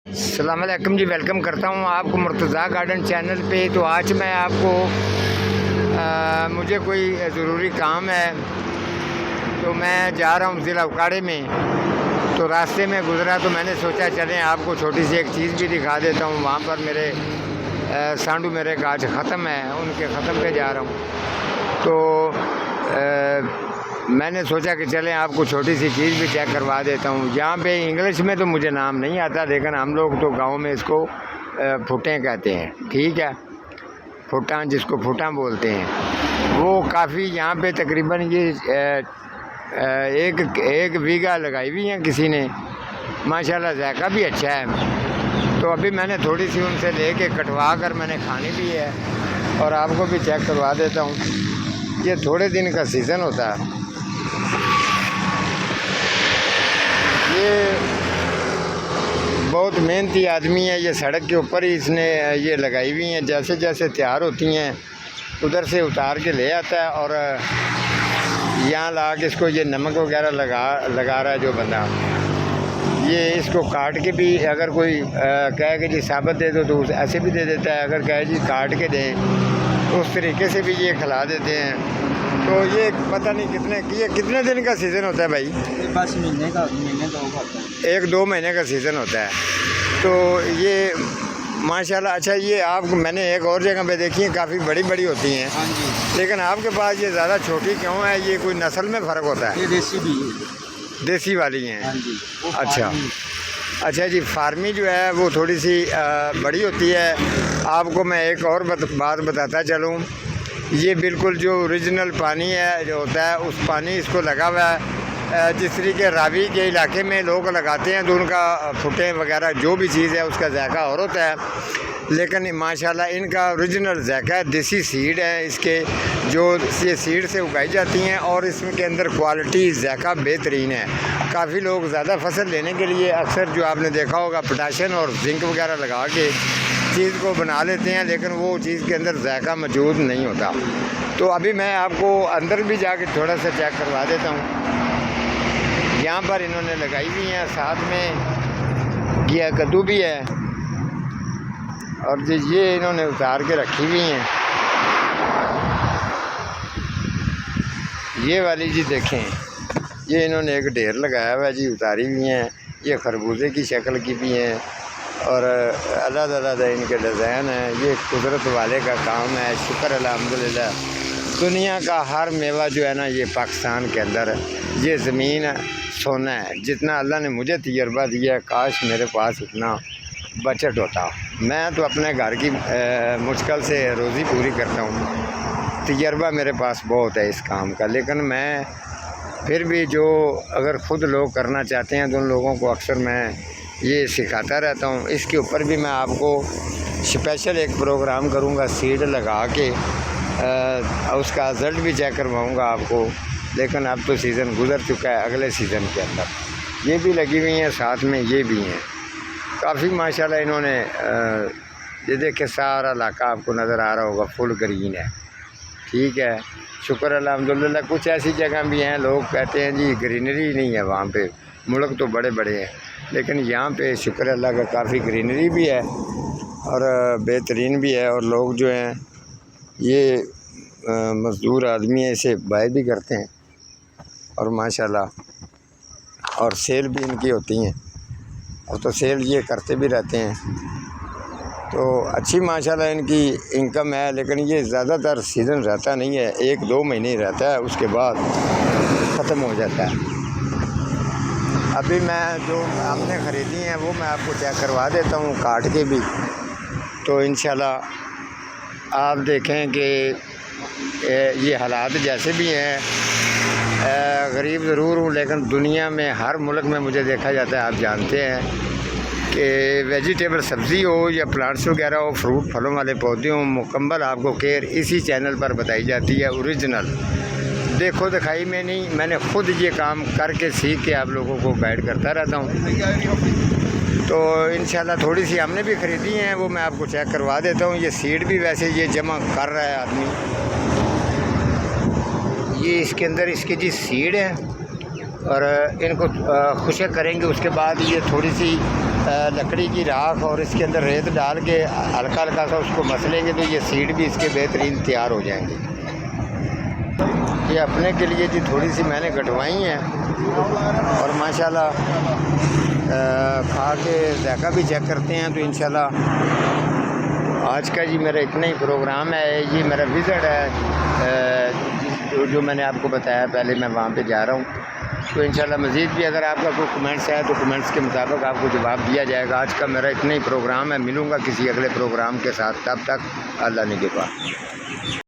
अस्सलाम वालेकुम जी, वेलकम करता हूँ आपको मुर्तज़ा गार्डन चैनल पे। तो आज मैं आपको मुझे कोई ज़रूरी काम है तो मैं जा रहा हूँ ज़िला उकाड़े में। तो रास्ते में गुज़रा तो मैंने सोचा चलें आपको छोटी सी एक चीज़ भी दिखा देता हूँ। वहाँ पर मेरे सांडू मेरे गाछ ख़त्म है, उनके ख़त्म पे जा रहा हूँ। तो मैंने सोचा कि चलें आपको छोटी सी चीज़ भी चेक करवा देता हूँ। यहाँ पे इंग्लिश में तो मुझे नाम नहीं आता, लेकिन हम लोग तो गांव में इसको फुटें कहते हैं, ठीक है। फुटा, जिसको फुटा बोलते हैं, वो काफ़ी यहाँ पे तकरीबन ये एक बीघा लगाई हुई हैं किसी ने, माशाल्लाह जायका भी अच्छा है। तो अभी मैंने थोड़ी सी उनसे लेके कटवा कर मैंने खानी भी है और आपको भी चेक करवा देता हूँ। ये थोड़े दिन का सीज़न होता है। ये बहुत मेहनती आदमी है, ये सड़क के ऊपर ही इसने ये लगाई हुई हैं। जैसे जैसे तैयार होती हैं उधर से उतार के ले आता है और यहाँ ला के इसको ये नमक वगैरह लगा रहा है जो बंदा। ये इसको काट के भी अगर कोई कहे कि जी साबुत दे दो तो ऐसे भी दे देता है, अगर कहे जी काट के दें उस तरीके से भी ये खिला देते हैं। तो ये पता नहीं कितने दिन का सीज़न होता है भाई? बस महीने दो का होता है। 1-2 महीने का सीज़न होता है। तो ये माशाल्लाह अच्छा, ये आपको मैंने एक और जगह पे देखी है काफ़ी बड़ी बड़ी होती हैं। हाँ जी, लेकिन आपके पास ये ज़्यादा छोटी क्यों है? ये कोई नस्ल में फ़र्क होता है? ये देसी भी है। देसी वाली हैं? हाँ जी, वो अच्छा फार्मी। अच्छा जी, फार्मी जो है वो थोड़ी सी बड़ी होती है। आपको मैं एक और बात बताता चलूँ, ये बिल्कुल जो ओरिजिनल पानी है जो होता है उस पानी इसको लगा हुआ है। जिस तरीके रावी के इलाके में लोग लगाते हैं तो उनका फुटे वगैरह जो भी चीज़ है उसका जायका और होता है, लेकिन माशाल्लाह इनका ओरिजिनल जायका है। देसी सीड है इसके, जो ये सीड से उगाई जाती हैं और इसके अंदर क्वालिटी जायका बेहतरीन है। काफ़ी लोग ज़्यादा फसल लेने के लिए अक्सर जो आपने देखा होगा पोटाशियम और जिंक वगैरह लगा के चीज़ को बना लेते हैं, लेकिन वो चीज़ के अंदर जायका मौजूद नहीं होता। तो अभी मैं आपको अंदर भी जाके थोड़ा सा चेक करवा देता हूँ। यहाँ पर इन्होंने लगाई हुई हैं, साथ में घिया कद्दू भी है और ये इन्होंने उतार के रखी हुई हैं। ये वाली जी देखें, ये इन्होंने एक ढेर लगाया हुआ है जी, उतारी हुई हैं। ये खरबूजे की शक्ल की भी हैं और अलग-अलग इनके डिज़ाइन हैं। ये कुदरत वाले का काम है, शुक्र अल्हम्दुलिल्लाह। दुनिया का हर मेवा जो है ना ये पाकिस्तान के अंदर, ये ज़मीन सोना है। जितना अल्लाह ने मुझे तजर्बा दिया, काश मेरे पास इतना बजट होता। मैं तो अपने घर की मुश्किल से रोज़ी पूरी करता हूँ, तजर्बा मेरे पास बहुत है इस काम का। लेकिन मैं फिर भी जो अगर ख़ुद लोग करना चाहते हैं तो उन लोगों को अक्सर मैं ये सिखाता रहता हूँ। इसके ऊपर भी मैं आपको स्पेशल एक प्रोग्राम करूँगा, सीड लगा के उसका रिज़ल्ट भी चेक करवाऊँगा आपको। लेकिन अब तो सीज़न गुज़र चुका है, अगले सीज़न के अंदर ये भी लगी हुई हैं, साथ में ये भी हैं। काफ़ी माशाल्लाह इन्होंने ये देखे सारा इलाका आपको नज़र आ रहा होगा फुल ग्रीन है, ठीक है। शुक्र अल्हम्दुलिल्लाह। कुछ ऐसी जगह भी हैं लोग कहते हैं जी ग्रीनरी नहीं है वहाँ पे, मुल्क तो बड़े बड़े हैं, लेकिन यहाँ पे शुक्र अल्लाह का काफ़ी ग्रीनरी भी है और बेहतरीन भी है। और लोग जो हैं ये मज़दूर आदमी है, इसे बाय भी करते हैं और माशाल्लाह और सेल भी इनकी होती हैं, और तो सेल ये करते भी रहते हैं। तो अच्छी माशाल्लाह इनकी इनकम है, लेकिन ये ज़्यादातर सीज़न रहता नहीं है, 1-2 महीने ही रहता है, उसके बाद ख़त्म हो जाता है। अभी मैं जो हमने ख़रीदी हैं वो मैं आपको चेक करवा देता हूँ काट के भी। तो इंशाल्लाह आप देखें कि ये हालात जैसे भी हैं, गरीब ज़रूर हूँ लेकिन दुनिया में हर मुल्क में मुझे देखा जाता है, आप जानते हैं कि वेजिटेबल सब्ज़ी हो या प्लांट्स वगैरह हो, फ्रूट फलों वाले पौधे हों, मुकम्मल आपको केयर इसी चैनल पर बताई जाती है। ओरिजिनल देखो दिखाई में नहीं, मैंने ख़ुद ये काम करके सीख के आप लोगों को गाइड करता रहता हूँ। तो इंशाल्लाह थोड़ी सी हमने भी ख़रीदी हैं, वो मैं आपको चेक करवा देता हूँ। ये सीड भी वैसे ये जमा कर रहा है आदमी, ये इसके अंदर इसकी जी सीड है और इनको खुशक करेंगे, उसके बाद ये थोड़ी सी लकड़ी की राख और इसके अंदर रेत डाल के हल्का हल्का सा उसको मसलेंगे तो ये सीड भी इसके बेहतरीन तैयार हो जाएंगे। ये अपने के लिए जी थोड़ी सी मैंने कटवाई हैं और माशाल्लाह खा के जायका भी चेक करते हैं। तो इंशाल्लाह आज का जी मेरा इतना ही प्रोग्राम है। ये मेरा विज़िट है जो मैंने आपको बताया, पहले मैं वहाँ पे जा रहा हूँ। तो इंशाल्लाह मज़ीद भी अगर आपका कोई कमेंट्स है तो कमेंट्स के मुताबिक आपको जवाब दिया जाएगा। आज का मेरा इतना ही प्रोग्राम है। मिलूँगा किसी अगले प्रोग्राम के साथ, तब तक अल्लाह निगहबान।